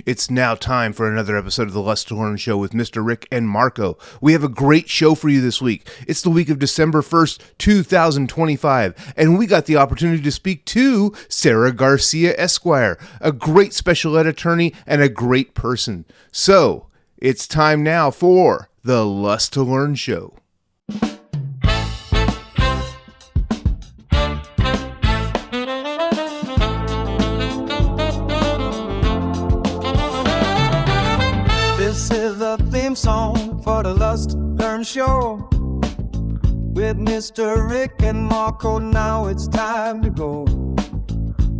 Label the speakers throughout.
Speaker 1: It's now time for another episode of the Lust2Learn show with Mr. Rick and Marco. We have a great show for you this week. It's the week of December 1st, 2025, and we got the opportunity to speak to Sarah Garcia, Esquire, a great special ed attorney and a great person. So, it's time now for the Lust2Learn show.
Speaker 2: This is the theme song for the Lust2Learn show with Mr. Rick and Marco. Now it's time to go.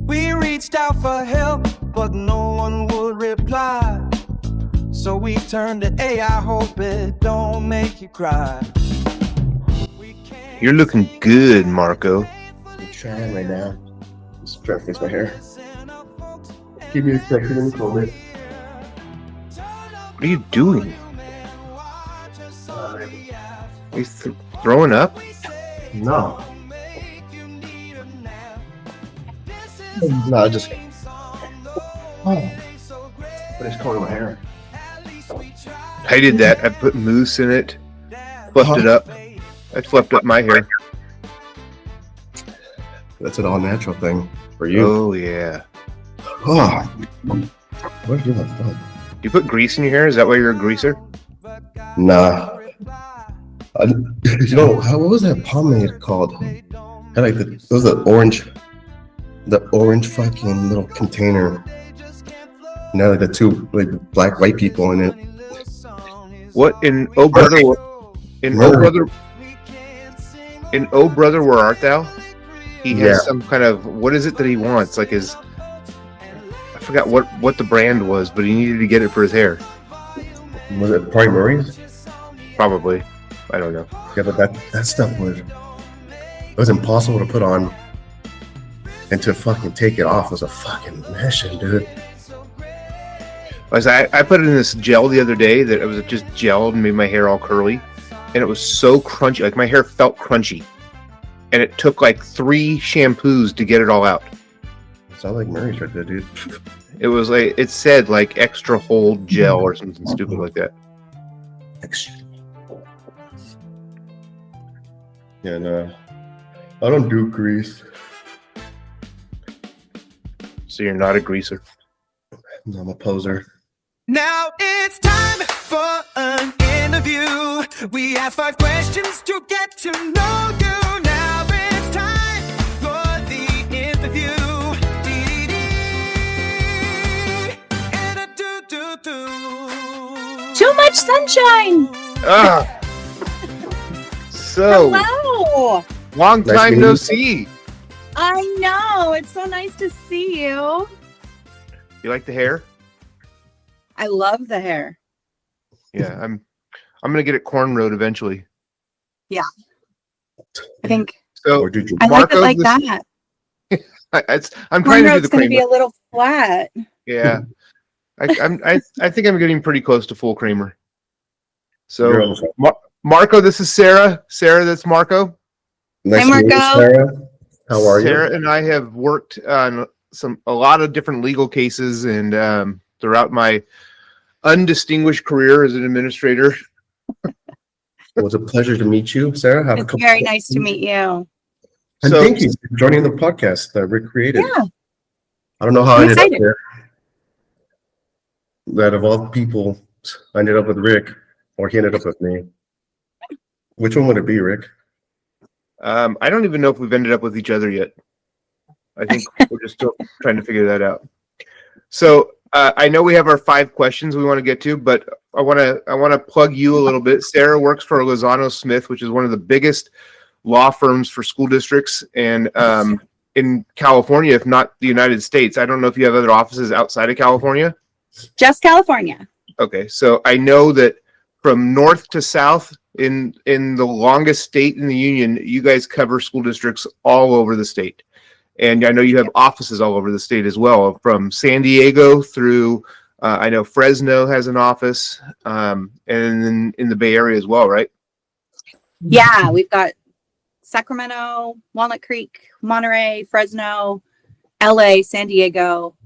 Speaker 2: We reached out for help, but no one would reply. So we turned to AI, hope it don't make you cry.
Speaker 1: You're looking good, Marco.
Speaker 3: I'm trying right now. Just trying to fix my hair. Give me a second, let me comb it.
Speaker 1: What are you doing? Are you throwing up?
Speaker 3: No. No, just. Oh. But it's combing my hair.
Speaker 1: I did that. I put mousse in it, fluffed it up. I fluffed up my hair.
Speaker 3: That's an all-natural thing for you.
Speaker 1: Oh, yeah.
Speaker 3: Oh. What do you have fun?
Speaker 1: Do you put grease in your hair? Is that why you're a greaser?
Speaker 3: Nah. What was that pomade called? I like it was the orange fucking little container. Now like the two like black white people in it.
Speaker 1: What in Oh Brother? In Oh Brother, Where Art Thou? He has some kind of, what is it that he wants? Like his, I forgot what the brand was, but he needed to get it for his hair.
Speaker 3: Was it probably Murray's?
Speaker 1: Probably. I don't know.
Speaker 3: Yeah, but that stuff was impossible to put on, and to fucking take it off was a fucking mission, dude.
Speaker 1: I put it in this gel the other day that it was just gel and made my hair all curly, and it was so crunchy. Like my hair felt crunchy, and it took like 3 shampoos to get it all out.
Speaker 3: Sounds like Murray's right there, dude.
Speaker 1: It was like, it said like extra hold gel or something stupid like that.
Speaker 3: Yeah, no, I don't do grease.
Speaker 1: So you're not a greaser.
Speaker 3: No, I'm a poser.
Speaker 2: Now it's time for an interview. We have 5 questions to get to know you. Now it's time for the interview.
Speaker 4: Too much sunshine.
Speaker 1: So
Speaker 4: Hello.
Speaker 1: long
Speaker 3: Nice
Speaker 1: time
Speaker 3: meeting
Speaker 1: no
Speaker 3: you.
Speaker 1: see.
Speaker 4: I know. It's so nice to see you.
Speaker 1: You like the hair?
Speaker 4: I love the hair.
Speaker 1: Yeah, I'm gonna get it cornrowed eventually.
Speaker 4: I think
Speaker 1: So
Speaker 3: Or did you?
Speaker 4: I like
Speaker 1: Marco,
Speaker 4: it like
Speaker 1: this-
Speaker 4: that.
Speaker 1: I'm trying to do
Speaker 4: Cornrow's
Speaker 1: the
Speaker 4: going to be
Speaker 1: Kramer.
Speaker 4: a little flat.
Speaker 1: Yeah, I think I'm getting pretty close to full Kramer.
Speaker 3: You're
Speaker 1: So
Speaker 3: almost-
Speaker 1: Marco, this is Sarah. Sarah, that's Marco.
Speaker 3: Nice
Speaker 4: Hi,
Speaker 3: to meet you,
Speaker 4: Marco.
Speaker 3: Sarah. How are
Speaker 1: Sarah
Speaker 3: you?
Speaker 1: and I have worked on a lot of different legal cases, and throughout my undistinguished career as an administrator.
Speaker 3: It was a pleasure to meet you, Sarah. Have a
Speaker 4: It's
Speaker 3: couple
Speaker 4: very nice to meet you.
Speaker 3: And
Speaker 1: So-
Speaker 3: thank you for joining the podcast that Rick created.
Speaker 4: Yeah.
Speaker 3: I don't know how I
Speaker 4: I'm
Speaker 3: ended up
Speaker 4: excited.
Speaker 3: there. That of all people, I ended up with Rick, or he ended up with me. Which one would it be, Rick?
Speaker 1: I don't even know if we've ended up with each other yet. I think we're just still trying to figure that out. So I know we have our 5 questions we want to get to, but I want to plug you a little bit. Sarah works for Lozano Smith, which is one of the biggest law firms for school districts and in California, if not the United States. I don't know if you have other offices outside of California.
Speaker 4: Just California.
Speaker 1: Okay, so I know that from north to south in the longest state in the union, you guys cover school districts all over the state. And I know you have offices all over the state as well, from San Diego through, I know Fresno has an office, and then in the Bay Area as well, right?
Speaker 4: Yeah, we've got Sacramento, Walnut Creek, Monterey, Fresno, LA, San Diego.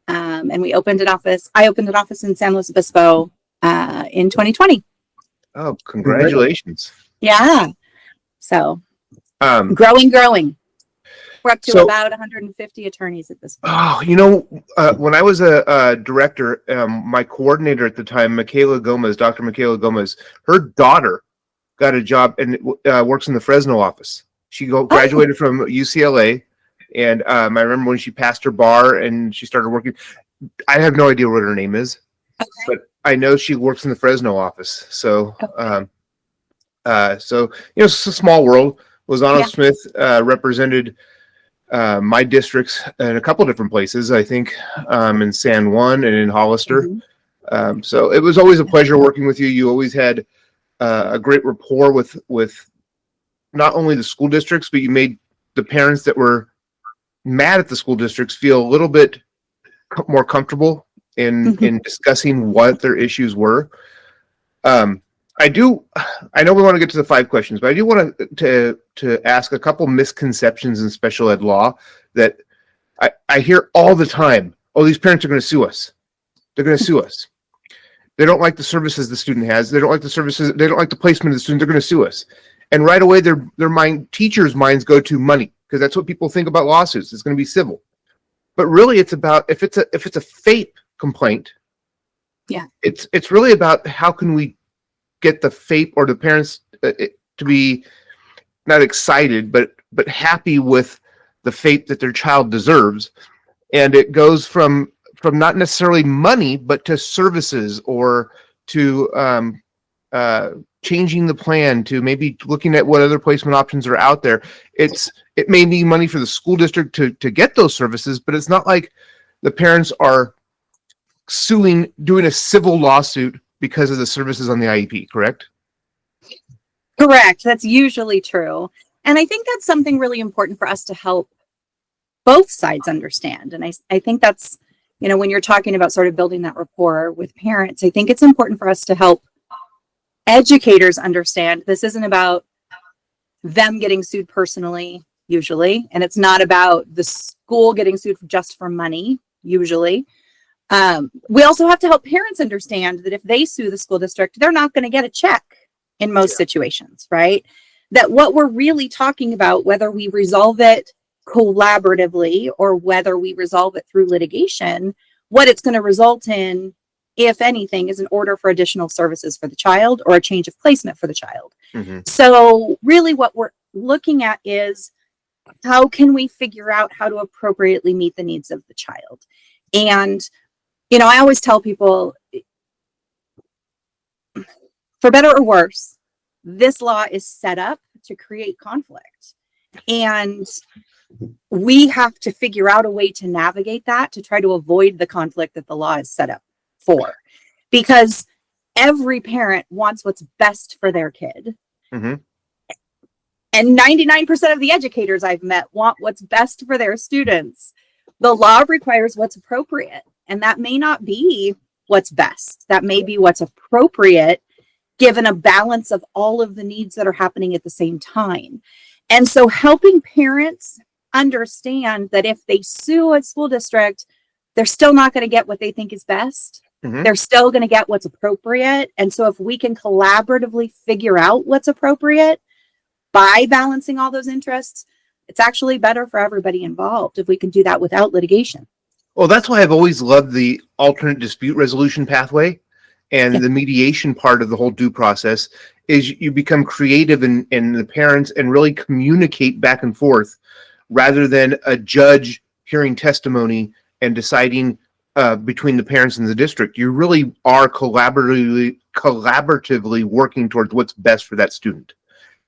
Speaker 4: And we opened an office. I opened an office in San Luis Obispo in 2020.
Speaker 1: Oh, congratulations.
Speaker 4: Yeah. So
Speaker 1: Um,
Speaker 4: growing. We're up to
Speaker 1: So-
Speaker 4: about 150 attorneys at this point.
Speaker 1: Oh, when I was a director, my coordinator at the time, Dr. Michaela Gomez, her daughter got a job and works in the Fresno office. She graduated from UCLA, and I remember when she passed her bar and she started working. I have no idea what her name is, but I know she works in the Fresno office. So, it's a small world. Lozano Smith represented my districts in a couple different places, I think, in San Juan and in Hollister. So it was always a pleasure working with you. You always had a great rapport with not only the school districts, but you made the parents that were mad at the school districts feel a little bit more comfortable in discussing what their issues were. I know we want to get to the 5 questions, but I do want to ask a couple misconceptions in special ed law that I hear all the time. Oh, these parents are going to sue us. They're going to sue us. They don't like the services the student has. They don't like the services. They don't like the placement of the student. They're going to sue us. And right away, teachers' minds go to money, because that's what people think about lawsuits. It's going to be civil. But really, it's about if it's a FAPE complaint.
Speaker 4: Yeah.
Speaker 1: It's really about how can we get the FAPE or the parents to be not excited, but happy with the FAPE that their child deserves. And it goes from not necessarily money, but to services, or to changing the plan, to maybe looking at what other placement options are out there. It may need money for the school district to get those services, but it's not like the parents are doing a civil lawsuit because of the services on the IEP, correct?
Speaker 4: Correct. That's usually true. And I think that's something really important for us to help both sides understand. And I think that's, when you're talking about sort of building that rapport with parents, I think it's important for us to help educators understand this isn't about them getting sued personally, usually, and it's not about the school getting sued just for money, usually. We also have to help parents understand that if they sue the school district, they're not going to get a check in most situations, right? That what we're really talking about, whether we resolve it collaboratively or whether we resolve it through litigation, what it's going to result in, if anything, is an order for additional services for the child or a change of placement for the child. So really what we're looking at is how can we figure out how to appropriately meet the needs of the child? And I always tell people, for better or worse, this law is set up to create conflict. And we have to figure out a way to navigate that, to try to avoid the conflict that the law is set up for. Because every parent wants what's best for their kid. And 99% of the educators I've met want what's best for their students. The law requires what's appropriate. And that may not be what's best. That may be what's appropriate, given a balance of all of the needs that are happening at the same time. And so helping parents understand that if they sue a school district, they're still not going to get what they think is best. They're still going to get what's appropriate. And so if we can collaboratively figure out what's appropriate by balancing all those interests, it's actually better for everybody involved if we can do that without litigation.
Speaker 1: Well, that's why I've always loved the alternate dispute resolution pathway, and the mediation part of the whole due process is you become creative in the parents and really communicate back and forth, rather than a judge hearing testimony and deciding between the parents and the district. You really are collaboratively working towards what's best for that student.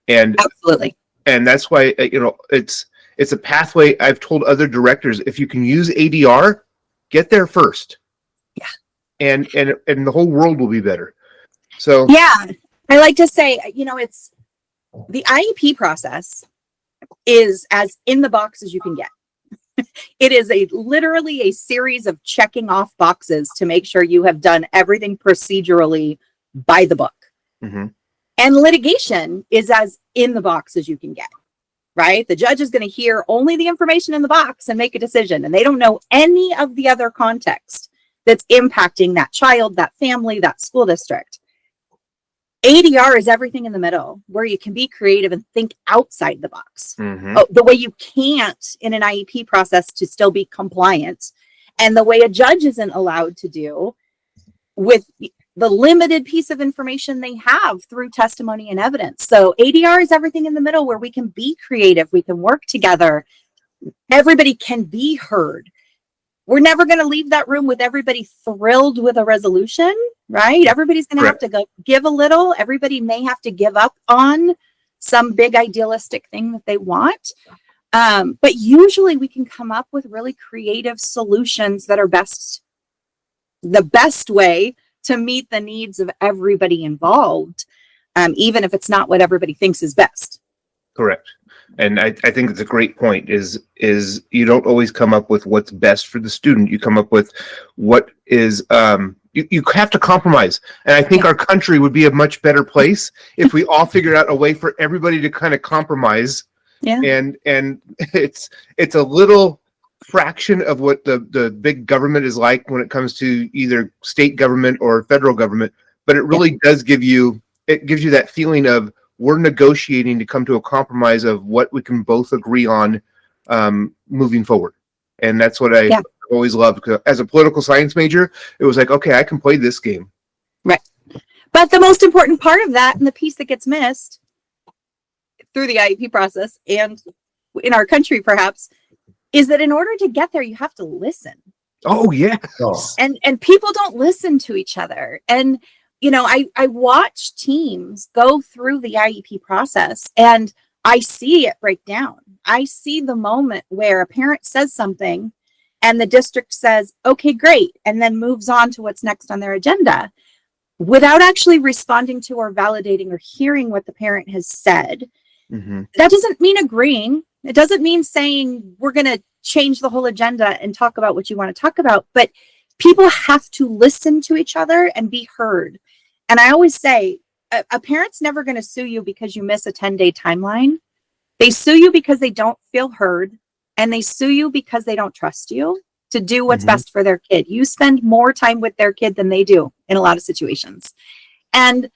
Speaker 1: And
Speaker 4: absolutely.
Speaker 1: And that's why, it's a pathway. I've told other directors, if you can use ADR, get there first.
Speaker 4: Yeah.
Speaker 1: And the whole world will be better. So
Speaker 4: yeah, I like to say, it's the IEP process is as in the box as you can get. It is literally a series of checking off boxes to make sure you have done everything procedurally by the book. And litigation is as in the box as you can get. right? The judge is going to hear only the information in the box and make a decision, and they don't know any of the other context that's impacting that child, that family, that school district. ADR is everything in the middle, where you can be creative and think outside the box. The way you can't in an IEP process to still be compliant, and the way a judge isn't allowed to do with the limited piece of information they have through testimony and evidence. So ADR is everything in the middle, where we can be creative, we can work together, everybody can be heard. We're never going to leave that room with everybody thrilled with a resolution, right? Everybody's going to have to go give a little. Everybody may have to give up on some big idealistic thing that they want. But usually we can come up with really creative solutions that are the best way to meet the needs of everybody involved, even if it's not what everybody thinks is best.
Speaker 1: Correct. And I think it's a great point is you don't always come up with what's best for the student. You come up with what is, you have to compromise. And I think our country would be a much better place if we all figured out a way for everybody to kind of compromise.
Speaker 4: Yeah.
Speaker 1: And it's a little fraction of what the big government is like when it comes to either state government or federal government. But it really does gives you that feeling of, we're negotiating to come to a compromise of what we can both agree on moving forward. And that's what I always loved. As a political science major, it was like, okay, I can play this game.
Speaker 4: Right. But the most important part of that, and the piece that gets missed through the IEP process and in our country perhaps, is that in order to get there, you have to listen.
Speaker 1: Oh, yeah.
Speaker 4: And people don't listen to each other. And you know, I watch teams go through the IEP process, and I see it break down. I see the moment where a parent says something and the district says, okay, great, and then moves on to what's next on their agenda without actually responding to or validating or hearing what the parent has said. That doesn't mean agreeing. It doesn't mean saying we're going to change the whole agenda and talk about what you want to talk about, but people have to listen to each other and be heard. And I always say, a parent's never going to sue you because you miss a 10-day timeline. They sue you because they don't feel heard, and they sue you because they don't trust you to do what's best for their kid. You spend more time with their kid than they do in a lot of situations. And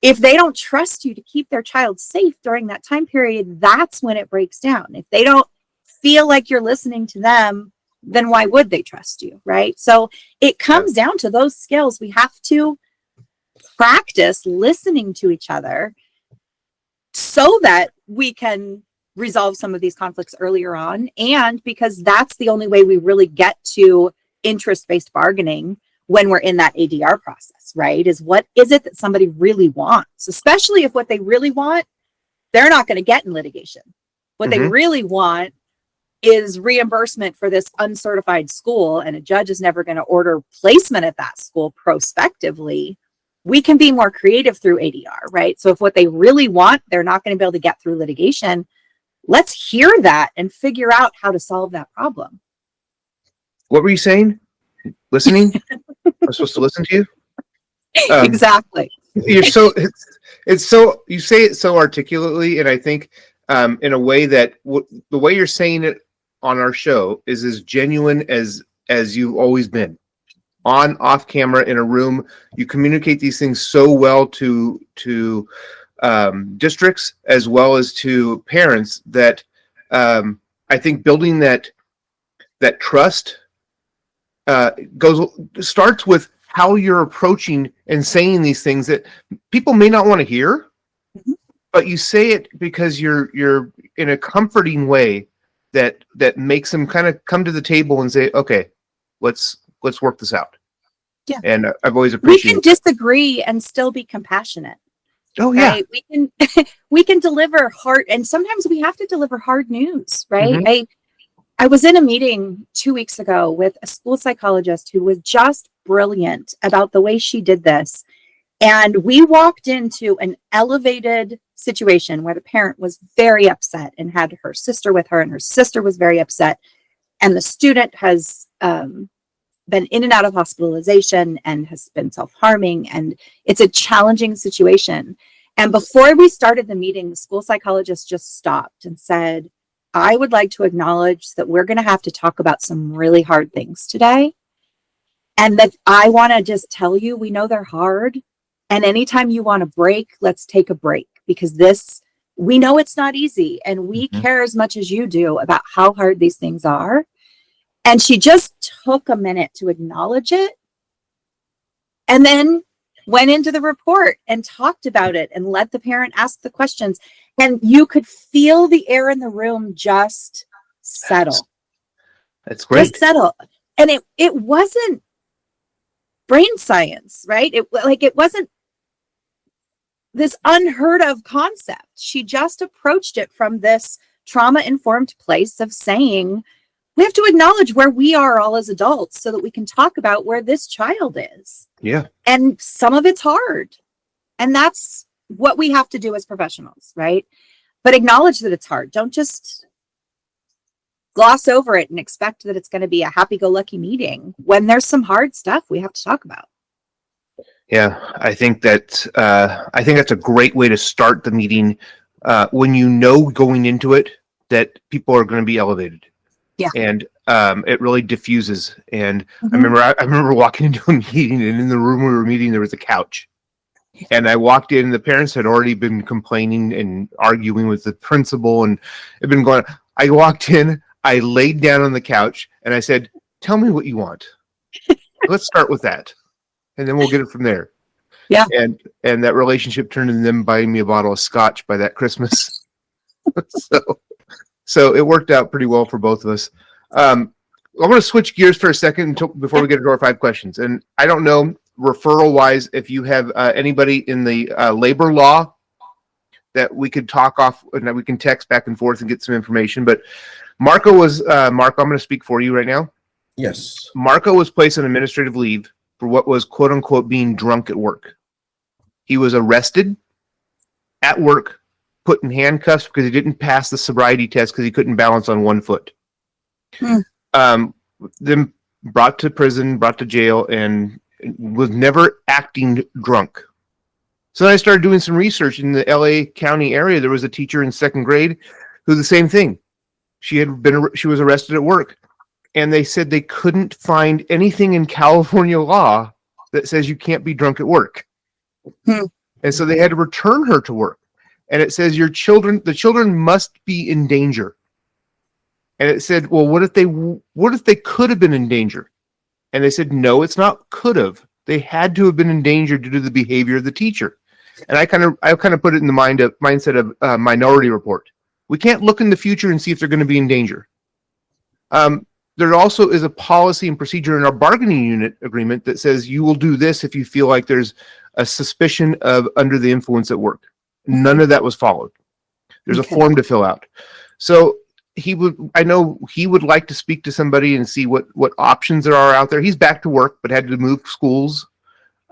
Speaker 4: if they don't trust you to keep their child safe during that time period, that's when it breaks down. If they don't feel like you're listening to them, then why would they trust you, right? So it comes down to those skills. We have to practice listening to each other so that we can resolve some of these conflicts earlier on. And because that's the only way we really get to interest-based bargaining when we're in that ADR process, right? Is what is it that somebody really wants, especially if what they really want, they're not going to get in litigation. What they really want is reimbursement for this uncertified school, and a judge is never going to order placement at that school prospectively. We can be more creative through ADR, right? So if what they really want, they're not going to be able to get through litigation, let's hear that and figure out how to solve that problem.
Speaker 1: What were you saying? Listening? I'm supposed to listen to you?
Speaker 4: Exactly.
Speaker 1: You're so, it's so, you say it so articulately, and I think in a way that the way you're saying it on our show is as genuine as you've always been. On, off camera, in a room, you communicate these things so well to districts as well as to parents that I think building that trust starts with how you're approaching and saying these things that people may not want to hear, but you say it because you're in a comforting way that makes them kind of come to the table and say, okay, let's work this out. Yeah. And I've always appreciated.
Speaker 4: We can disagree and still be compassionate.
Speaker 1: Oh yeah.
Speaker 4: Right? We can deliver hard, and sometimes we have to deliver hard news, right? I was in a meeting 2 weeks ago with a school psychologist who was just brilliant about the way she did this. And we walked into an elevated situation where the parent was very upset and had her sister with her, and her sister was very upset. And the student has been in and out of hospitalization and has been self-harming. And it's a challenging situation. And before we started the meeting, the school psychologist just stopped and said, I would like to acknowledge that we're going to have to talk about some really hard things today. And that I want to just tell you, we know they're hard. And anytime you want a break, let's take a break, because we know it's not easy. And we care as much as you do about how hard these things are. And she just took a minute to acknowledge it. And then went into the report and talked about it and let the parent ask the questions. And you could feel the air in the room just settle.
Speaker 1: That's great.
Speaker 4: Just settle. And it wasn't brain science, right? It wasn't this unheard of concept. She just approached it from this trauma-informed place of saying, we have to acknowledge where we are all as adults so that we can talk about where this child is.
Speaker 1: Yeah.
Speaker 4: And some of it's hard. And that's what we have to do as professionals, right? But acknowledge that it's hard. Don't just gloss over it and expect that it's going to be a happy-go-lucky meeting when there's some hard stuff we have to talk about.
Speaker 1: Yeah, I think that's a great way to start the meeting when you know going into it that people are going to be elevated.
Speaker 4: Yeah.
Speaker 1: And it really diffuses. And I remember walking into a meeting, and in the room we were meeting, there was a couch. And I walked in, the parents had already been complaining and arguing with the principal, and it had been going. I walked in, I laid down on the couch, and I said, tell me what you want. Let's start with that, and then we'll get it from there.
Speaker 4: Yeah.
Speaker 1: And that relationship turned into them buying me a bottle of scotch by that Christmas. So it worked out pretty well for both of us. I want to switch gears for a second before we get into our 5 questions. And I don't know, referral-wise, if you have anybody in the labor law that we could talk off and that we can text back and forth and get some information. But Marco, I'm going to speak for you right now.
Speaker 3: Yes.
Speaker 1: Marco was placed on administrative leave for what was quote-unquote being drunk at work. He was arrested at work, put in handcuffs because he didn't pass the sobriety test because he couldn't balance on one foot. Then brought to prison, brought to jail, and was never acting drunk. So then I started doing some research in the LA County area. There was a teacher in 2nd grade who the same thing. She was arrested at work, and they said they couldn't find anything in California law that says you can't be drunk at work. And so they had to return her to work. And it says the children must be in danger. And it said, well, what if they could have been in danger? And they said, no, it's not could have. They had to have been in danger due to the behavior of the teacher. And I kind of put it in the mindset of Minority Report. We can't look in the future and see if they're going to be in danger. There also is a policy and procedure in our bargaining unit agreement that says you will do this if you feel like there's a suspicion of under the influence at work. None of that was followed. There's a form to fill out. So I know he would like to speak to somebody and see what options there are out there. He's back to work, but had to move schools.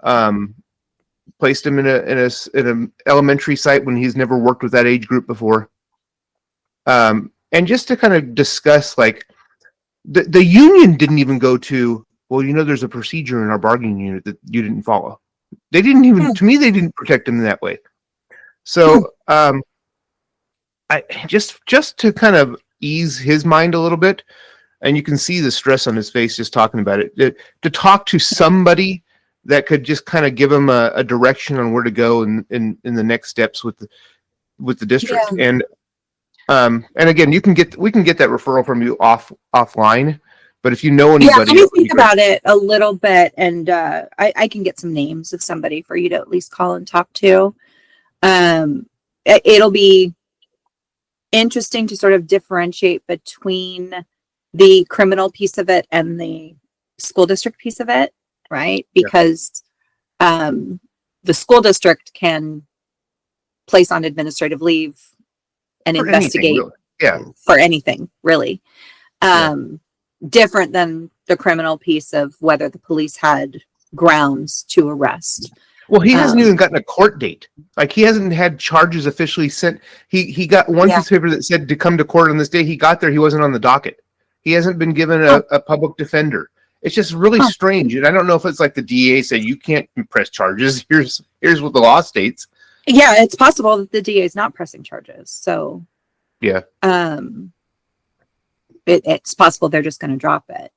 Speaker 1: Placed him in an elementary site when he's never worked with that age group before. And just to kind of discuss, like, the union didn't even go to, well, there's a procedure in our bargaining unit that you didn't follow. They didn't even, to me, they didn't protect him in that way. So I just to kind of ease his mind a little bit, and you can see the stress on his face just talking about it, to talk to somebody that could just kind of give him a direction on where to go in the next steps with the district. Yeah. And again, we can get that referral from you offline. But if you know anybody,
Speaker 4: let me think about it a little bit, and I can get some names of somebody for you to at least call and talk to. It'll be interesting to sort of differentiate between the criminal piece of it and the school district piece of it, right? Because the school district can place on administrative leave and for investigate for anything, really. Different than the criminal piece of whether the police had grounds to arrest.
Speaker 1: Well, he hasn't even gotten a court date. Like, he hasn't had charges officially sent. He got one piece of paper that said to come to court on this day. He got there. He wasn't on the docket. He hasn't been given a public defender. It's just really strange. And I don't know if it's like the DA said, you can't press charges. Here's what the law states.
Speaker 4: Yeah, it's possible that the DA is not pressing charges. So,
Speaker 1: Yeah.
Speaker 4: it's possible they're just going to drop it,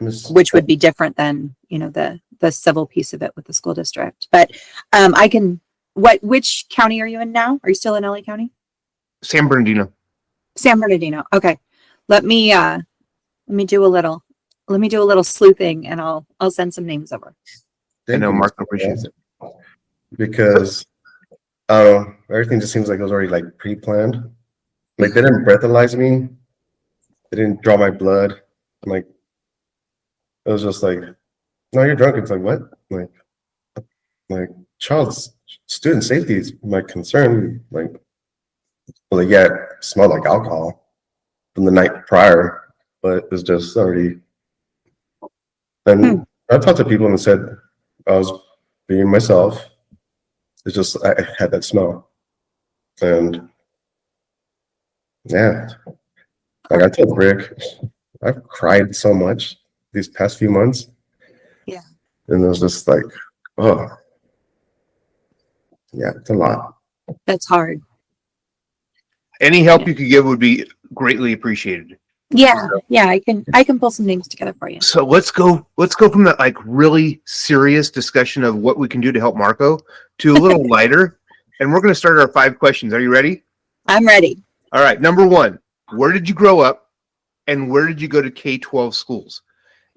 Speaker 3: Miss-
Speaker 4: which would be different than, you know, the civil piece of it with the school district. But I can. Which county are you in now? Are you still in LA County?
Speaker 1: San Bernardino.
Speaker 4: San Bernardino. Okay, let me do a little sleuthing, and I'll send some names over.
Speaker 1: I
Speaker 3: Thank
Speaker 1: know
Speaker 3: you,
Speaker 1: Mark
Speaker 3: Miss-
Speaker 1: appreciates it.
Speaker 3: Because everything just seems like it was already like pre-planned. Like they didn't breathalyze me. They didn't draw my blood. I'm like, it was just like, no, you're drunk. It's like, what? Like child's student safety is my concern. Like, well, yeah, it smelled like alcohol from the night prior, but it was just already. And I talked to people and said I was being myself. It's just I had that smell, and yeah, like I told Rick, I've cried so much these past few months.
Speaker 4: Yeah.
Speaker 3: And it was just like, oh, yeah, it's a lot.
Speaker 4: That's hard.
Speaker 1: Any help you could give would be greatly appreciated.
Speaker 4: Yeah, I can pull some names together for you.
Speaker 1: So let's go from that like really serious discussion of what we can do to help Marco to a little lighter. And we're going to start our 5 questions. Are you ready?
Speaker 4: I'm ready.
Speaker 1: All right. Number 1, where did you grow up and where did you go to K-12 schools?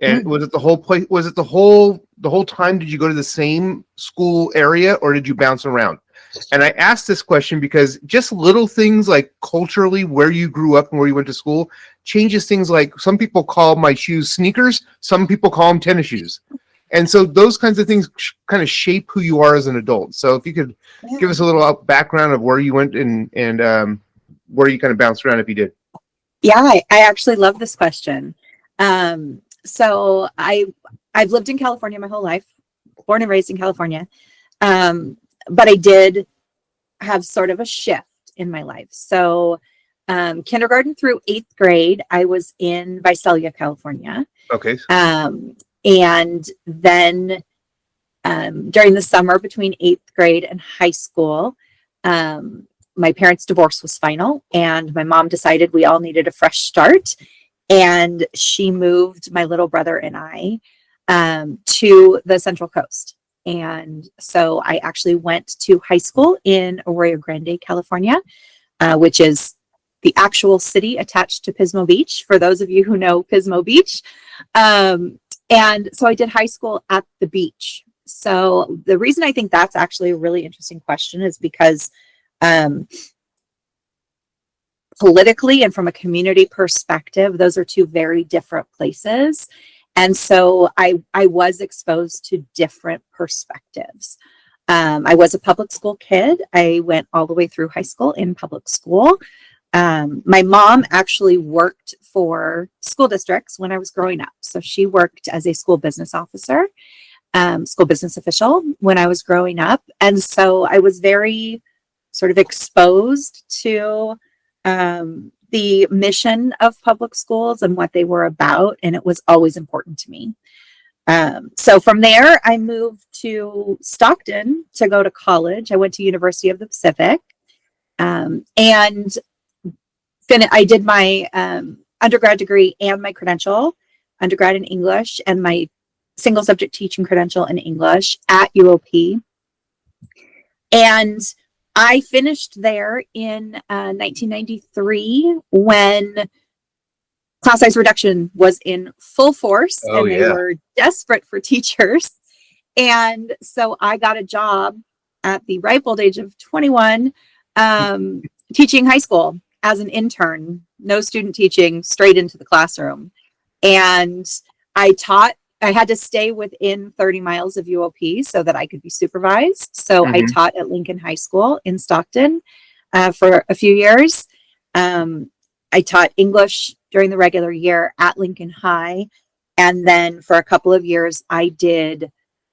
Speaker 1: And was it the whole place? Was it the whole time? Did you go to the same school area or did you bounce around? And I asked this question because just little things like culturally where you grew up and where you went to school changes things. Like some people call my shoes sneakers, some people call them tennis shoes. And so those kinds of things kind of shape who you are as an adult. So if you could give us a little background of where you went and where you kind of bounced around if you did.
Speaker 4: Yeah, I actually love this question. So I've lived in California my whole life, born and raised in California. But I did have sort of a shift in my life. So kindergarten through 8th grade, I was in Visalia, California.
Speaker 1: Okay.
Speaker 4: And then during the summer between 8th grade and high school, my parents' divorce was final, and my mom decided we all needed a fresh start. And she moved my little brother and I to the Central Coast. And so I actually went to high school in Arroyo Grande, California, which is the actual city attached to Pismo Beach, for those of you who know Pismo Beach. And so I did high school at the beach. So the reason I think that's actually a really interesting question is because politically and from a community perspective, those are two very different places. And so I was exposed to different perspectives. I was a public school kid. I went all the way through high school in public school. My mom actually worked for school districts when I was growing up. So she worked as a school business officer, school business official when I was growing up. And so I was very sort of exposed to the mission of public schools and what they were about. And it was always important to me. So from there, I moved to Stockton to go to college. I went to University of the Pacific. And I did my undergrad degree and my credential, undergrad in English, and my single subject teaching credential in English at UOP. And I finished there in 1993 when class size reduction was in full force and they were desperate for teachers. And so I got a job at the ripe old age of 21 teaching high school as an intern, no student teaching, straight into the classroom. And I had to stay within 30 miles of UOP so that I could be supervised. So I taught at Lincoln High School in Stockton for a few years. I taught English during the regular year at Lincoln High. And then for a couple of years, I did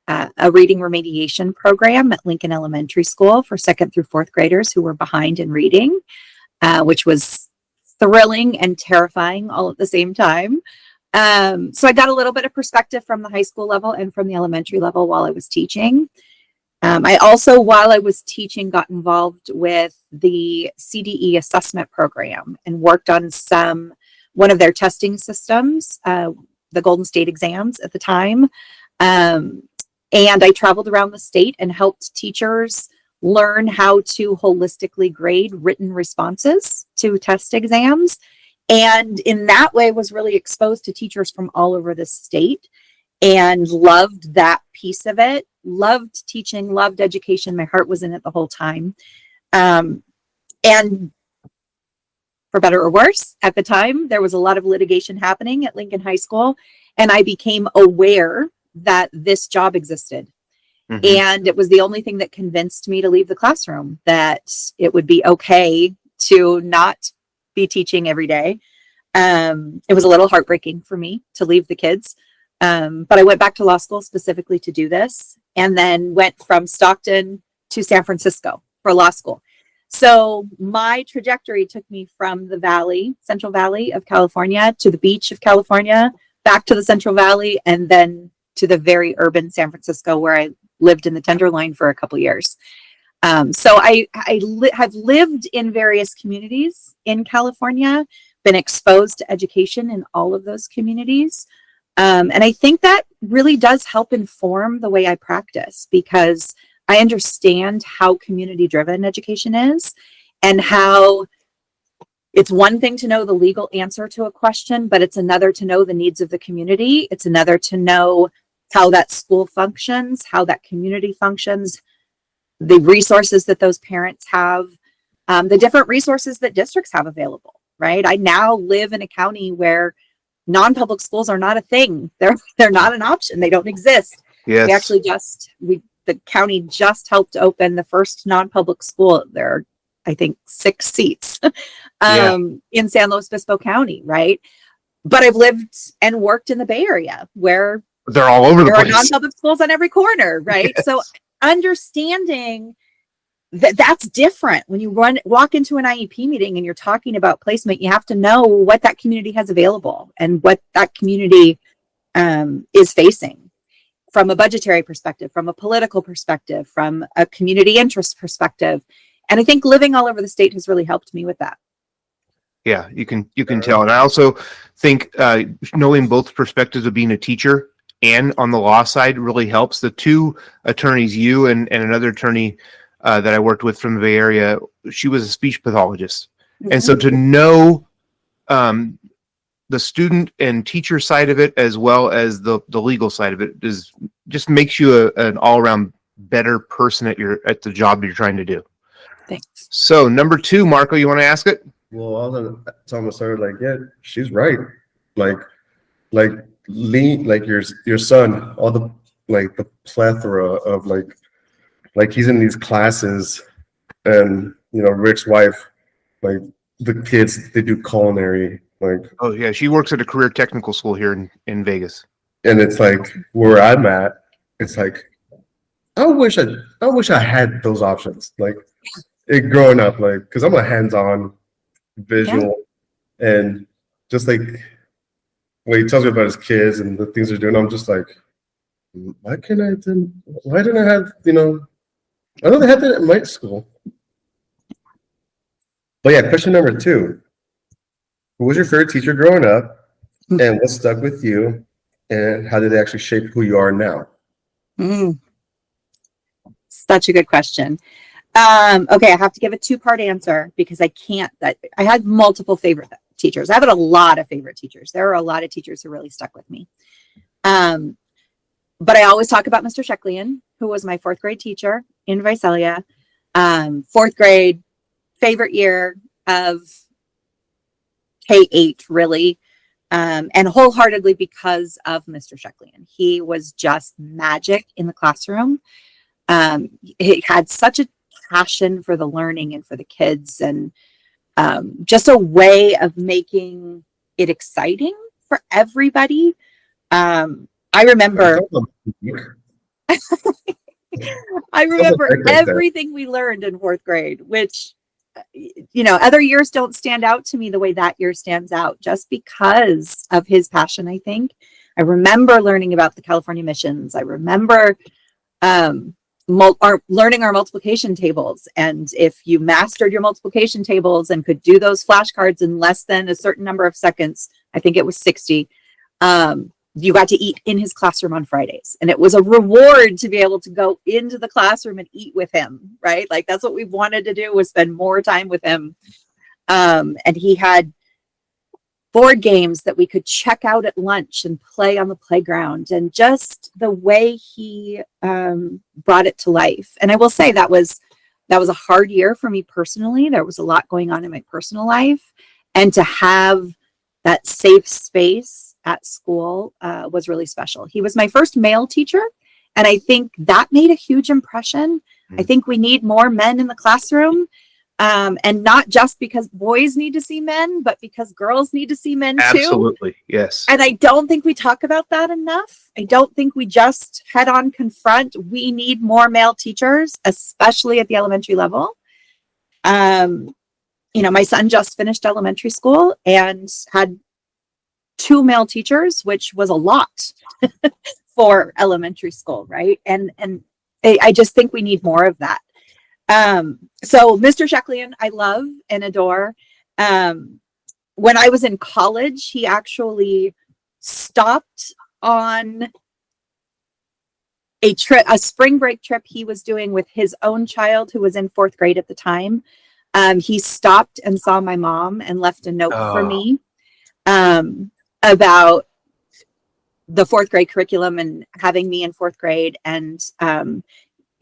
Speaker 4: a reading remediation program at Lincoln Elementary School for 2nd through 4th graders who were behind in reading, which was thrilling and terrifying all at the same time. So I got a little bit of perspective from the high school level and from the elementary level while I was teaching. I also, while I was teaching, got involved with the CDE assessment program and worked on one of their testing systems, the Golden State exams at the time. And I traveled around the state and helped teachers learn how to holistically grade written responses to test exams. And in that way was really exposed to teachers from all over the state and loved that piece of it. Loved teaching, loved education. My heart was in it the whole time. And for better or worse, at the time, there was a lot of litigation happening at Lincoln High School. And I became aware that this job existed.
Speaker 1: Mhm.
Speaker 4: And it was the only thing that convinced me to leave the classroom, that it would be okay to not be teaching every day. It was a little heartbreaking for me to leave the kids. But I went back to law school specifically to do this, and then went from Stockton to San Francisco for law school. So my trajectory took me from the Valley, Central Valley of California, to the beach of California, back to the Central Valley, and then to the very urban San Francisco, where I lived in the Tenderloin for a couple years. So I have lived in various communities in California, been exposed to education in all of those communities. And I think that really does help inform the way I practice, because I understand how community driven education is, and how it's one thing to know the legal answer to a question, but it's another to know the needs of the community. It's another to know how that school functions, how that community functions, the resources that those parents have, the different resources that districts have available, right? I now live in a county where non-public schools are not a thing. They're not an option. They don't exist.
Speaker 1: Yes.
Speaker 4: We actually the county just helped open the first non-public school. There are, I think, 6 seats in San Luis Obispo County, right? But I've lived and worked in the Bay Area, where
Speaker 1: They're all over the
Speaker 4: there are
Speaker 1: place.
Speaker 4: non-public schools on every corner, right?
Speaker 1: Yes.
Speaker 4: So understanding that's different. When you walk into an IEP meeting and you're talking about placement, you have to know what that community has available and what that community is facing from a budgetary perspective, from a political perspective, from a community interest perspective. And I think living all over the state has really helped me with that.
Speaker 1: Yeah, you can tell. And I also think knowing both perspectives of being a teacher and on the law side really helps. The 2 attorneys, you and another attorney that I worked with from the Bay Area, she was a speech pathologist.
Speaker 4: Mm-hmm.
Speaker 1: And so to know the student and teacher side of it, as well as the legal side of it, just makes you an all-around better person at the job you're trying to do.
Speaker 4: Thanks.
Speaker 1: So number 2, Marco, you want to ask it?
Speaker 3: Well, all the time I started like, yeah, she's right. Like your son, all the the plethora of like he's in these classes, and Rick's wife, like the kids, they do culinary,
Speaker 1: Oh yeah, she works at a career technical school here in Vegas.
Speaker 3: and it's like where I'm at, it's like I wish I had those options, growing up, because I'm a hands-on visual, and just when he tells me about his kids and the things they're doing, I'm just like, why didn't I have, I know they had that at my school. But yeah, question number 2. Who was your favorite teacher growing up, and what stuck with you, and how did they actually shape who you are now?
Speaker 4: Such a good question. Okay, I have to give a 2-part answer, because I had multiple favorite teachers. I have a lot of favorite teachers. There are a lot of teachers who really stuck with me. But I always talk about Mr. Sheklian, who was my 4th grade teacher in Visalia. 4th grade, favorite year of K-8, really. And wholeheartedly because of Mr. Sheklian. He was just magic in the classroom. He had such a passion for the learning and for the kids, and just a way of making it exciting for everybody. I remember everything we learned in 4th grade, which, other years don't stand out to me the way that year stands out, just because of his passion, I think. I remember learning about the California missions. I remember learning our multiplication tables. And if you mastered your multiplication tables and could do those flashcards in less than a certain number of seconds, I think it was 60, you got to eat in his classroom on Fridays. And it was a reward to be able to go into the classroom and eat with him, right? Like that's what we wanted to do, was spend more time with him. And he had board games that we could check out at lunch and play on the playground, and just the way he brought it to life. And I will say that was a hard year for me personally. There was a lot going on in my personal life, and to have that safe space at school was really special. He was my first male teacher, and I think that made a huge impression. I think we need more men in the classroom. And not just because boys need to see men, but because girls need to see men too.
Speaker 1: Absolutely. Yes.
Speaker 4: And I don't think we talk about that enough. I don't think we just head on confront. We need more male teachers, especially at the elementary level. My son just finished elementary school and had 2 male teachers, which was a lot for elementary school, right? And I just think we need more of that. So Mr. Sheklian, I love and adore. When I was in college, he actually stopped on a spring break trip he was doing with his own child who was in 4th grade at the time. He stopped and saw my mom and left a note for me, about the 4th grade curriculum and having me in 4th grade, and,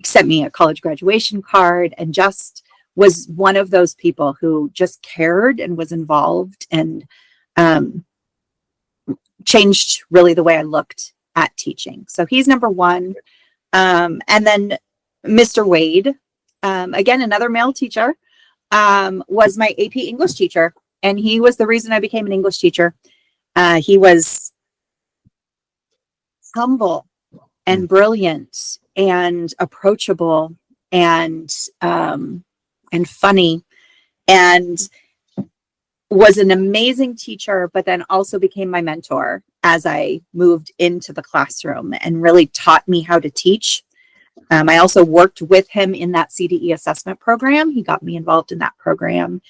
Speaker 4: sent me a college graduation card, and just was one of those people who just cared and was involved, and changed really the way I looked at teaching. So he's number 1. And then Mr. Wade, again, another male teacher, was my AP English teacher. And he was the reason I became an English teacher. He was humble and brilliant and approachable and funny, and was an amazing teacher, but then also became my mentor as I moved into the classroom and really taught me how to teach. I also worked with him in that CDE assessment program. He got me involved in that program.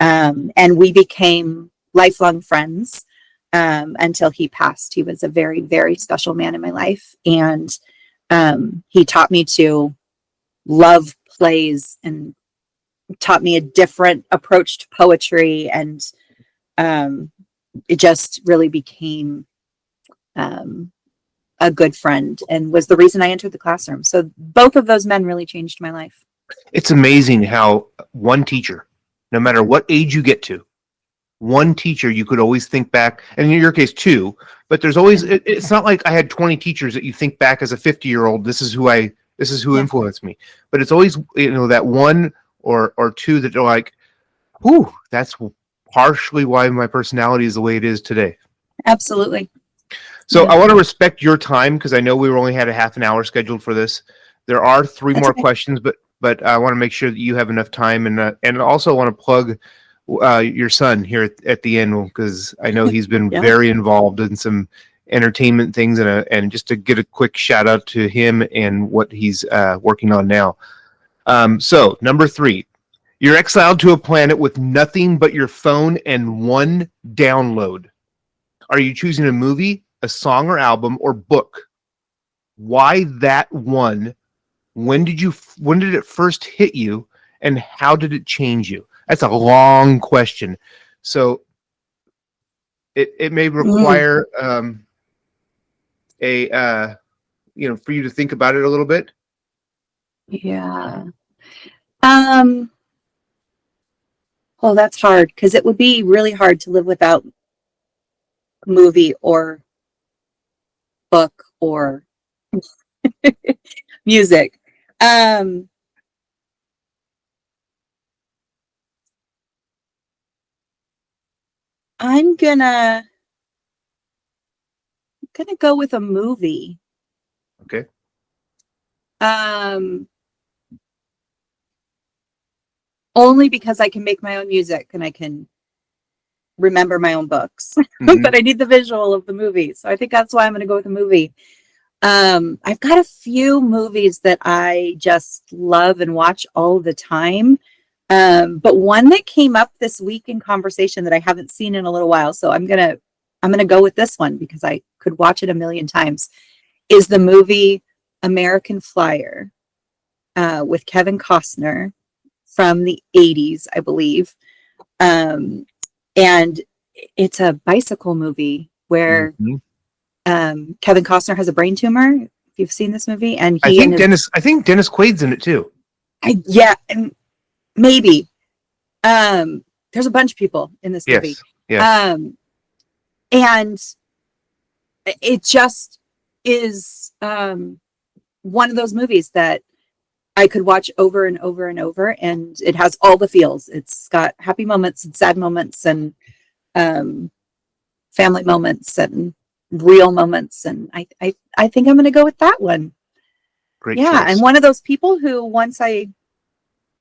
Speaker 4: And we became lifelong friends until he passed. He was a very, very special man in my life. And he taught me to love plays and taught me a different approach to poetry. And it just really became a good friend and was the reason I entered the classroom. So both of those men really changed my life.
Speaker 1: It's amazing how one teacher, no matter what age you get to, one teacher you could always think back, and in your case 2, but there's always, it's not like I had 20 teachers that you think back as a 50-year-old, this is who influenced me. But it's always, that 1 or 2 that are like, whew, that's partially why my personality is the way it is today.
Speaker 4: Absolutely.
Speaker 1: So I want to respect your time, because I know we only had a half an hour scheduled for this. There are 3 more questions, but I want to make sure that you have enough time, and also want to plug your son here at the end, because I know he's been very involved in some entertainment things, and just to get a quick shout out to him and what he's working on now. So number 3, you're exiled to a planet with nothing but your phone and 1 download. Are you choosing a movie, a song or album, or book? Why that one? When did it first hit you, and how did it change you? That's a long question. So it may require for you to think about it a little bit.
Speaker 4: Yeah. Well, that's hard, because it would be really hard to live without movie or book or music. I'm gonna go with a movie.
Speaker 1: Okay.
Speaker 4: Only because I can make my own music and I can remember my own books,
Speaker 1: Mhm.
Speaker 4: but I need the visual of the movie. So I think that's why I'm going to go with a movie. I've got a few movies that I just love and watch all the time. But one that came up this week in conversation that I haven't seen in a little while, so I'm gonna go with this one because I could watch it a million times, is the movie American Flyer with Kevin Costner from the 80s, I believe. And it's a bicycle movie where Kevin Costner has a brain tumor. If you've seen this movie, and
Speaker 1: I think Dennis Quaid's in it too.
Speaker 4: Yeah, and maybe. There's a bunch of people in this movie.
Speaker 1: Yes.
Speaker 4: And it just is one of those movies that I could watch over and over and over, and it has all the feels. It's got happy moments and sad moments and family moments and real moments, and I think I'm going to go with that one.
Speaker 1: Great
Speaker 4: choice. I'm one of those people who, once I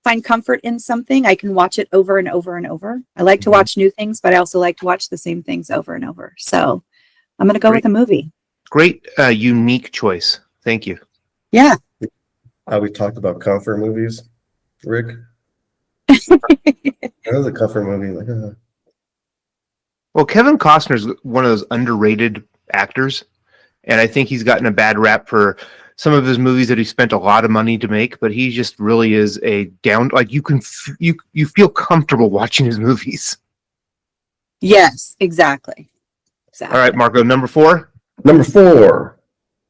Speaker 4: find comfort in something, I can watch it over and over and over. I like to watch new things, but I also like to watch the same things over and over. So I'm going to go with a movie. Great,
Speaker 1: unique choice. Thank you.
Speaker 4: Yeah.
Speaker 3: How we talked about comfort movies, Rick. That was a comfort movie.
Speaker 1: Well, Kevin Costner's one of those underrated actors, and I think he's gotten a bad rap for some of his movies that he spent a lot of money to make, but he just really is a you feel comfortable watching his movies.
Speaker 4: Yes, exactly.
Speaker 1: All right, Marco, number 4.
Speaker 3: Number 4,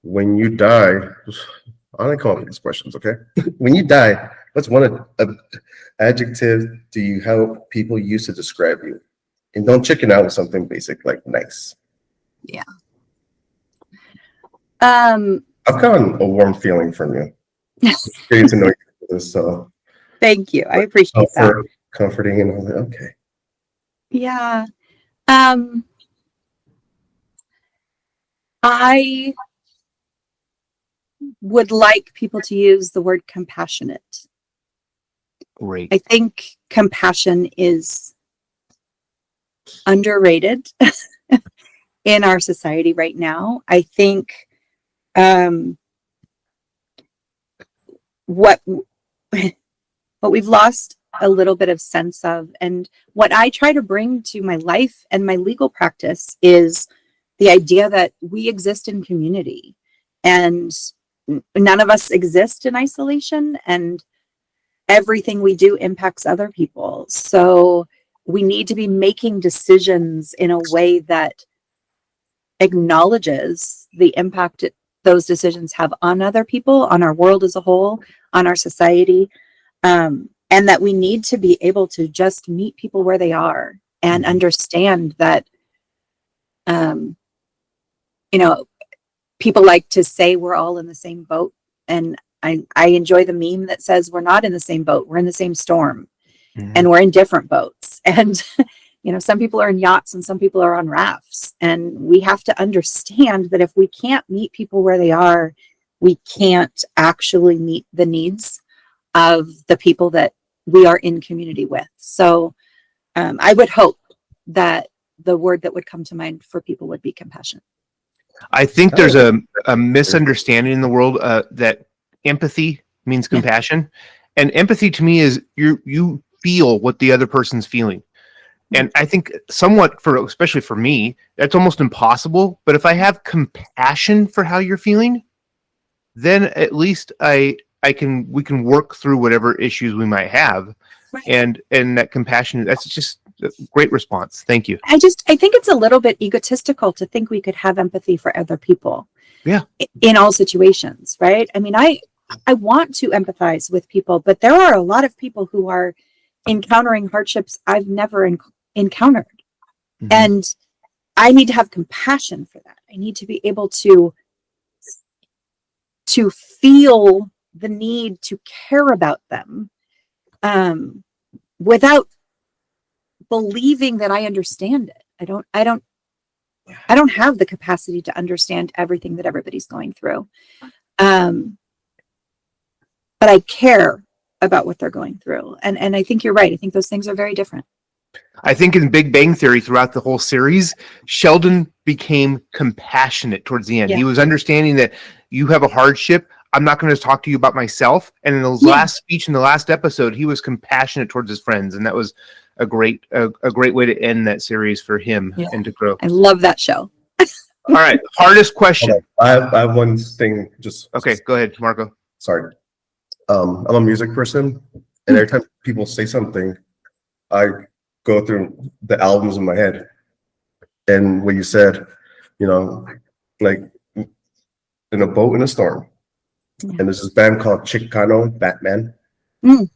Speaker 3: when you die, I don't call these questions, okay? When you die, what's one adjective do you help people use to describe you? And don't chicken out with something basic like nice.
Speaker 4: Yeah.
Speaker 3: I've gotten a warm feeling from you. Getting to know you, so
Speaker 4: thank you. I appreciate that.
Speaker 3: Comforting and all that. Okay.
Speaker 4: Yeah. I would like people to use the word compassionate.
Speaker 1: Great.
Speaker 4: I think compassion is underrated in our society right now. I think what we've lost a little bit of sense of, and what I try to bring to my life and my legal practice, is the idea that we exist in community, and none of us exist in isolation, and everything we do impacts other people. So we need to be making decisions in a way that acknowledges the impact those decisions have on other people, on our world as a whole, on our society, and that we need to be able to just meet people where they are and understand that, people like to say we're all in the same boat, and I enjoy the meme that says we're not in the same boat, we're in the same storm, and we're in different boats. And some people are in yachts and some people are on rafts, and we have to understand that if we can't meet people where they are, we can't actually meet the needs of the people that we are in community with. So I would hope that the word that would come to mind for people would be compassion.
Speaker 1: I think there's a misunderstanding in the world that empathy means compassion. And empathy to me is you feel what the other person's feeling. And I think somewhat, especially for me, that's almost impossible. But if I have compassion for how you're feeling, then at least we can work through whatever issues we might have. Right. And that compassion, that's just a great response. Thank you. I
Speaker 4: think it's a little bit egotistical to think we could have empathy for other people.
Speaker 1: Yeah.
Speaker 4: In all situations, right? I mean, I want to empathize with people, but there are a lot of people who are encountering hardships I've never encountered. And I need to have compassion for that. I need to be able to feel the need to care about them, without believing that I understand it. I don't have the capacity to understand everything that everybody's going through. But I care about what they're going through. And I think you're right. I think those things are very different.
Speaker 1: I think in Big Bang Theory, throughout the whole series, Sheldon became compassionate towards the end.
Speaker 4: Yeah.
Speaker 1: He was understanding that you have a hardship. I'm not going to talk to you about myself. And in the
Speaker 4: Yeah.
Speaker 1: last speech in the last episode, he was compassionate towards his friends, and that was a great way to end that series for him
Speaker 4: Yeah.
Speaker 1: and to grow.
Speaker 4: I love that show.
Speaker 1: All right, hardest question.
Speaker 3: Okay, I have one thing. Just
Speaker 1: Okay, go ahead, Marco.
Speaker 3: sorry. I'm a music person, and every time people say something, I go through the albums in my head. And what you said, you know, like in a boat in a storm.
Speaker 4: Yeah.
Speaker 3: And there's this band called Chicano Batman.
Speaker 4: Mm.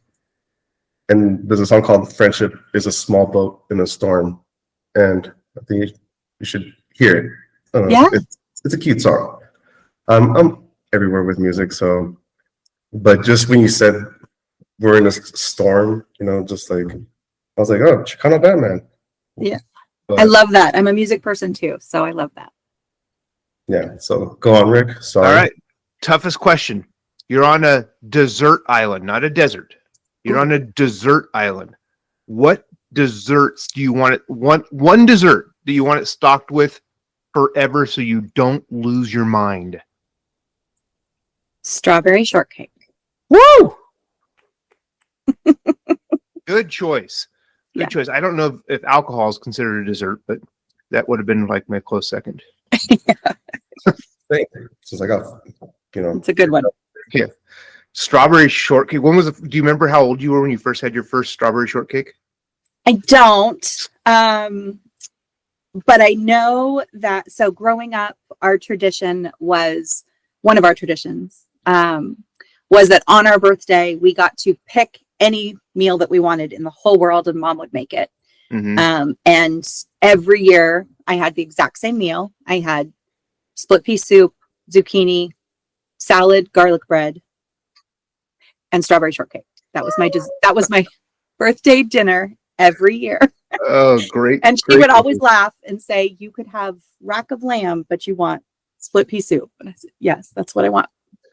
Speaker 3: And there's a song called Friendship is a Small Boat in a Storm. And I think you should hear it.
Speaker 4: Yeah.
Speaker 3: It's a cute song. I'm everywhere with music, so but just when you said we're in a storm, you know, just like I was like, oh, Chicano Batman.
Speaker 4: Yeah.
Speaker 3: But,
Speaker 4: I love that. I'm a music person too, so I love that.
Speaker 3: yeah. So go on, Rick. Sorry.
Speaker 1: All right, toughest question. You're on a desert island, not a desert. You're on a desert island. What desserts do you want it? One dessert do you want it stocked with forever so you don't lose your mind?
Speaker 4: Strawberry shortcake.
Speaker 1: Woo! Good choice. Good
Speaker 4: Yeah.
Speaker 1: choice. I don't know if alcohol is considered a dessert, but that would have been like my close second.
Speaker 3: Thing. So it's like, oh, you know,
Speaker 4: It's a good one.
Speaker 1: Yeah. Strawberry shortcake. When was it? Do you remember how old you were when you first had your first strawberry shortcake?
Speaker 4: I don't. But I know that, so growing up, our tradition was, one of our traditions was that on our birthday, we got to pick any meal that we wanted in the whole world and mom would make it.
Speaker 1: Mm-hmm.
Speaker 4: And every year I had the exact same meal. I had split pea soup, zucchini, salad, garlic bread, and strawberry shortcake. That was my birthday dinner every year.
Speaker 1: Oh, great.
Speaker 4: And she
Speaker 1: great.
Speaker 4: would always laugh and say, you could have rack of lamb, but you want split pea soup. And I said, yes, that's what I want.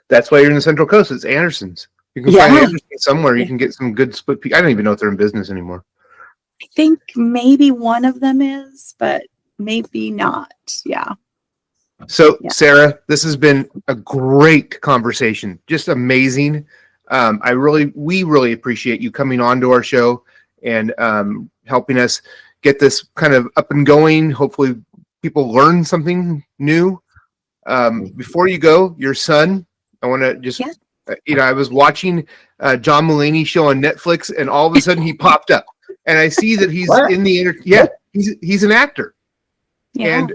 Speaker 1: That's why you're in the Central Coast. It's Anderson's. You can
Speaker 4: Yeah.
Speaker 1: find Anderson somewhere. You
Speaker 4: Yeah.
Speaker 1: can get some good split pea. I don't even know if they're in business anymore.
Speaker 4: I think maybe one of them is, but maybe not. Yeah.
Speaker 1: So,
Speaker 4: Yeah.
Speaker 1: Sarah, this has been a great conversation. Just amazing. We really appreciate you coming on to our show and helping us get this kind of up and going. Hopefully people learn something new. Before you go, your son, I want to just, I was watching John Mulaney show on Netflix and all of a sudden he popped up and I see that he's
Speaker 3: What?
Speaker 1: in the, he's an actor.
Speaker 4: Yeah.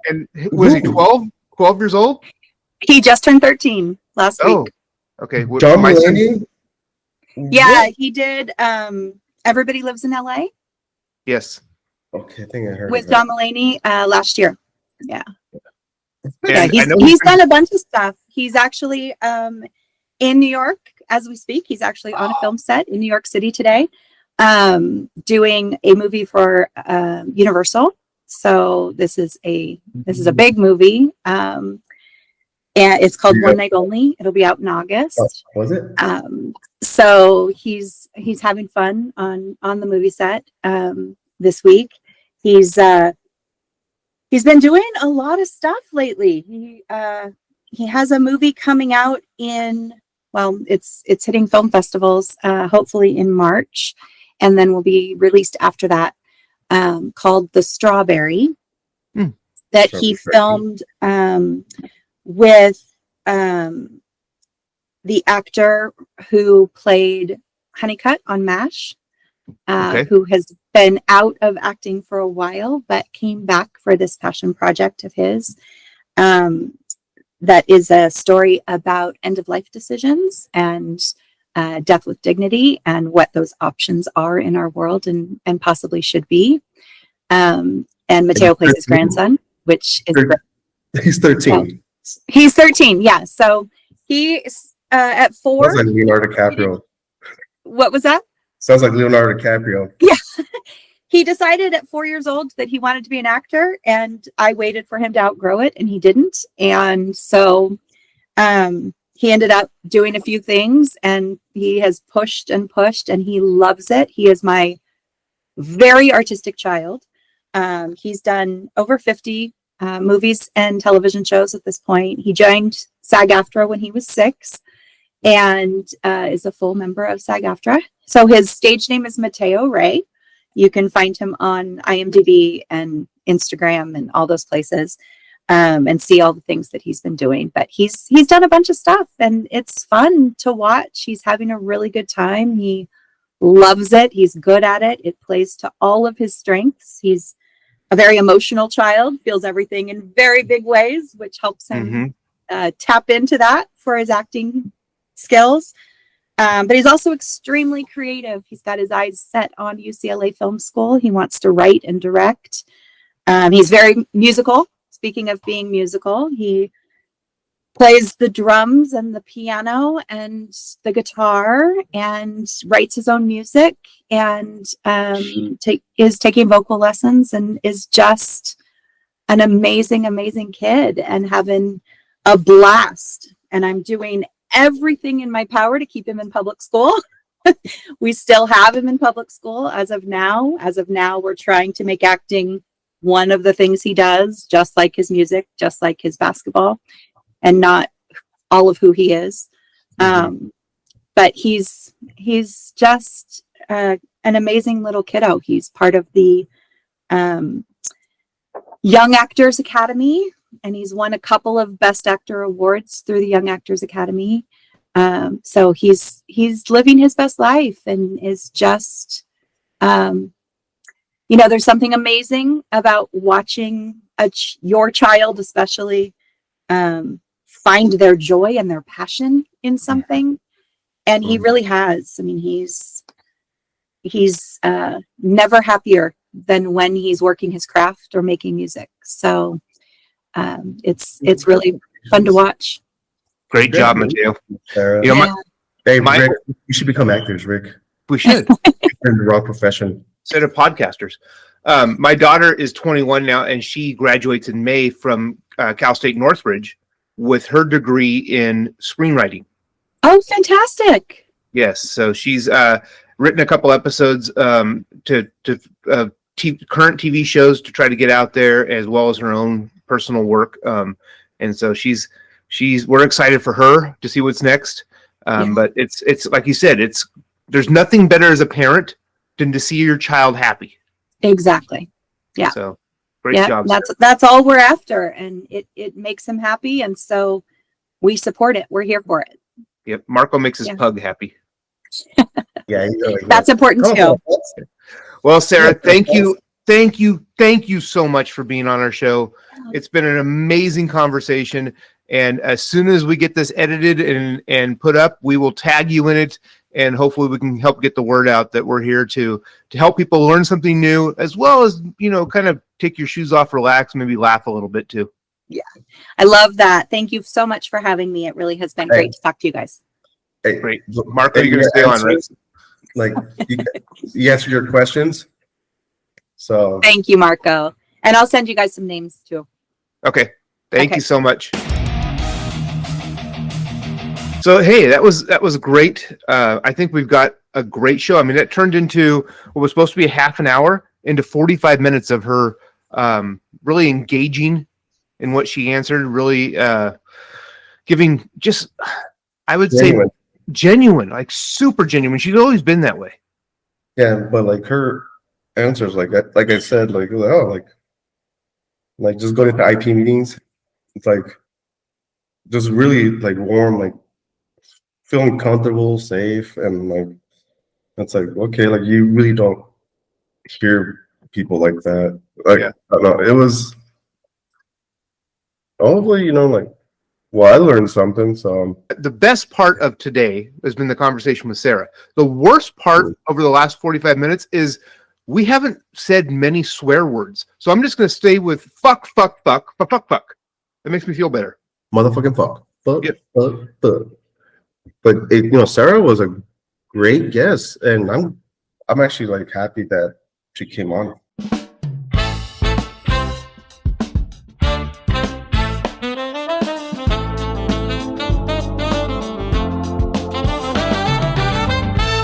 Speaker 1: And was he 12 years old?
Speaker 4: He just turned 13 last
Speaker 1: Oh,
Speaker 4: week.
Speaker 1: okay. Well,
Speaker 3: John
Speaker 1: my son-
Speaker 3: Mulaney.
Speaker 4: Yeah, he did. Everybody Lives in LA
Speaker 1: Yes.
Speaker 3: Okay, I think I heard
Speaker 4: with
Speaker 3: of that.
Speaker 4: John Mulaney last year. Yeah. Yeah,
Speaker 1: And I know
Speaker 4: he's done a bunch of stuff. He's actually in New York as we speak. He's actually on a film set in New York City today, doing a movie for Universal. So this is a big movie, and it's called
Speaker 3: Yeah.
Speaker 4: One Night Only. It'll be out in August.
Speaker 3: Oh, was it?
Speaker 4: So he's having fun on the movie set this week. He's been doing a lot of stuff lately. He has a movie coming out it's hitting film festivals hopefully in March, and then will be released after that, called The Strawberry, that he filmed with the actor who played Honeycutt on MASH, who has been out of acting for a while, but came back for this passion project of his. That is a story about end-of-life decisions and death with dignity and what those options are in our world and possibly should be. And Mateo plays his grandson, which is great.
Speaker 3: He's 13.
Speaker 4: He's 13, yeah. So he's at 4.
Speaker 3: Sounds like Leonardo DiCaprio.
Speaker 4: What was that?
Speaker 3: Sounds like Leonardo DiCaprio.
Speaker 4: Yeah. He decided at 4 years old that he wanted to be an actor, and I waited for him to outgrow it, and he didn't. And so he ended up doing a few things, and he has pushed and pushed, and he loves it. He is my very artistic child. He's done over 50 movies and television shows at this point. He joined SAG-AFTRA when he was 6 and is a full member of SAG-AFTRA. So his stage name is Mateo Ray. You can find him on IMDb and Instagram and all those places, and see all the things that he's been doing. But he's done a bunch of stuff, and it's fun to watch. He's having a really good time. He loves it. He's good at it. It plays to all of his strengths. He's a very emotional child, feels everything in very big ways, which helps him tap into that for his acting skills. But he's also extremely creative. He's got his eyes set on UCLA Film School. He wants to write and direct. He's very musical. Speaking of being musical, he plays the drums and the piano and the guitar and writes his own music and is taking vocal lessons and is just an amazing, amazing kid and having a blast. And I'm doing everything in my power to keep him in public school. We still have him in public school as of now. As of now, we're trying to make acting one of the things he does, just like his music, just like his basketball, and not all of who he is. But he's just an amazing little kiddo. He's part of the Young Actors Academy, and he's won a couple of Best Actor awards through the Young Actors Academy. So he's living his best life and is just, there's something amazing about watching your child, especially, find their joy and their passion in something. And he really has. I mean, he's never happier than when he's working his craft or making music. So it's really fun to watch.
Speaker 1: Great job, Mateo.
Speaker 3: Sarah.
Speaker 1: You know,
Speaker 3: Hey, Rick, you should become actors, Rick.
Speaker 1: we should
Speaker 3: You're in the wrong profession.
Speaker 1: instead of podcasters. My daughter is 21 now, and she graduates in May from Cal State Northridge with her degree in screenwriting.
Speaker 4: Oh, fantastic.
Speaker 1: Yes, so she's written a couple episodes to current TV shows to try to get out there, as well as her own personal work. And so we're excited for her to see what's next. But it's like you said, there's nothing better as a parent than to see your child happy.
Speaker 4: Exactly. Yeah.
Speaker 1: So great job.
Speaker 4: That's all we're after, and it makes him happy, and so we support it. We're here for it.
Speaker 1: Yep. Marco makes his pug happy.
Speaker 3: Yeah,
Speaker 4: That's important too.
Speaker 1: Well, Sarah, thank you so much for being on our show. It's been an amazing conversation. And as soon as we get this edited and put up, we will tag you in it. And hopefully we can help get the word out that we're here to help people learn something new, as well as, kind of take your shoes off, relax, maybe laugh a little bit too.
Speaker 4: Yeah. I love that. Thank you so much for having me. It really has been great to talk to you guys.
Speaker 3: Hey,
Speaker 1: Great. Marco, you're going to stay on, right?
Speaker 3: Like, you answered your questions. So
Speaker 4: Thank you, Marco. And I'll send you guys some names too.
Speaker 1: Okay. Thank
Speaker 4: Okay.
Speaker 1: you so much. So, hey, that was great. I think we've got a great show. I mean, it turned into what was supposed to be a half an hour into 45 minutes of her really engaging in what she answered, really giving just, I would say, genuine, like super genuine. She's always been that way.
Speaker 3: yeah, but like her answers, like I said, like just going to IP meetings, it's like just really like warm, like feeling comfortable, safe, and like it's like okay, like you really don't hear people like that. Like I don't know, it was hopefully I learned something. So
Speaker 1: The best part of today has been the conversation with Sarah. The worst part over the last 45 minutes is we haven't said many swear words. So I'm just going to stay with fuck. That makes me feel better.
Speaker 3: motherfucking fuck.
Speaker 1: Yep.
Speaker 3: Fuck. But Sarah was a great guest, and I'm actually like happy that she came on.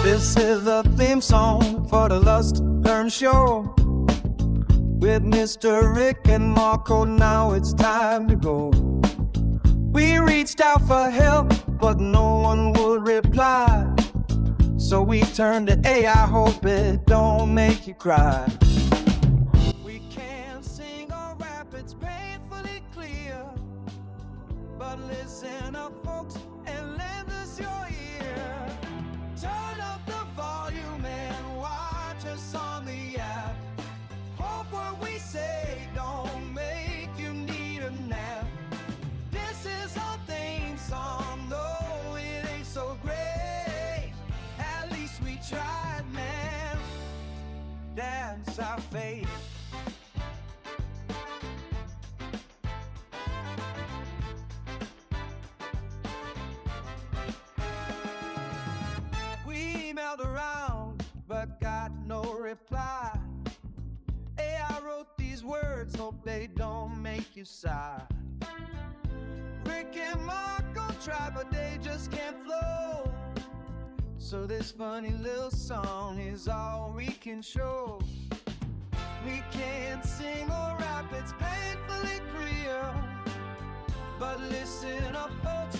Speaker 2: This is the theme song for the Lust2Learn Lust2Learn show with Mr. Rick and Marco. Now it's time to go. We reached out for help, but no one would reply. So we turned to A, I hope it don't make you cry. We can't sing or rap, it's painfully clear. But listen up, folks, and lend us your ear. Turn up the volume and watch us on the app. Hope what we say don't make you need a nap. This is our theme song, though it ain't so great. At least we tried, man. That's our fate. We emailed around, but got no reply. Hey, I wrote these words, hope they don't make you sigh. Rick and Marco try, but they just can't flow. So this funny little song is all we can show. We can't sing or rap, it's painfully clear. But listen up, folks,